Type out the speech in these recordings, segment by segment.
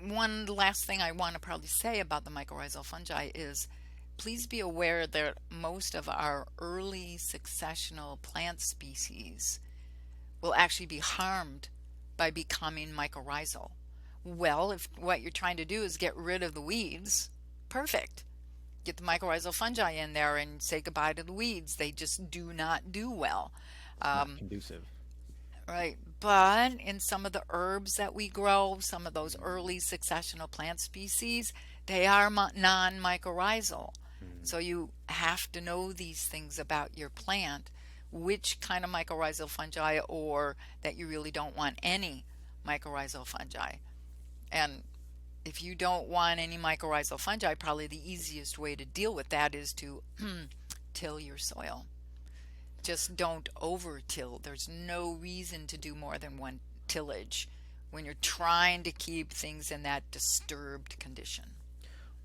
one last thing I want to probably say about the mycorrhizal fungi is please be aware that most of our early successional plant species will actually be harmed by becoming mycorrhizal. Well, if what you're trying to do is get rid of the weeds, perfect. Get the mycorrhizal fungi in there and say goodbye to the weeds. They just do not do well. It's not Um, conducive. right. But in some of the herbs that we grow, some of those Mm, early successional plant species, they are non mycorrhizal. mm. So you have to know these things about your plant, which kind of mycorrhizal fungi, or that you really don't want any mycorrhizal fungi. And if you don't want any mycorrhizal fungi, probably the easiest way to deal with that is to till your soil. Just don't over till. There's no reason to do more than one tillage when you're trying to keep things in that disturbed condition.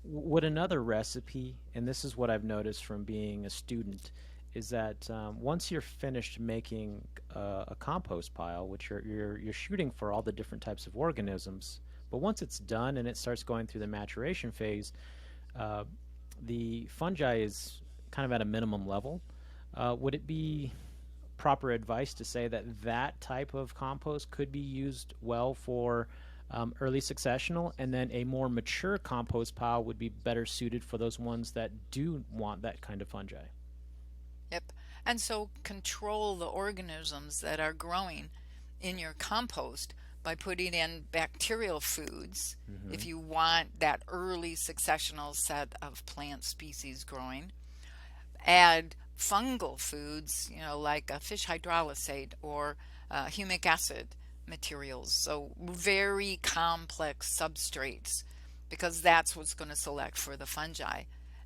Would another recipe, and this is what I've noticed from being a student, is that once you're finished making a compost pile, which you're shooting for all the different types of organisms, but once it's done and it starts going through the maturation phase, uh, the fungi is kind of at a minimum level. Would it be proper advice to say that that type of compost could be used well for early successional, and then a more mature compost pile would be better suited for those ones that do want that kind of fungi? Yep. And so control the organisms that are growing in your compost by putting in bacterial foods Mm-hmm. if you want that early successional set of plant species growing. Add fungal foods, like a fish hydrolysate or humic acid materials. So very complex substrates because that's what's going to select for the fungi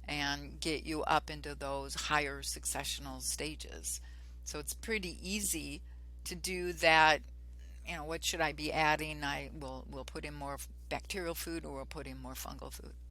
and get you up into those higher successional stages. So it's pretty easy to do that. What should I be adding? I will put in more bacterial food or we'll put in more fungal food.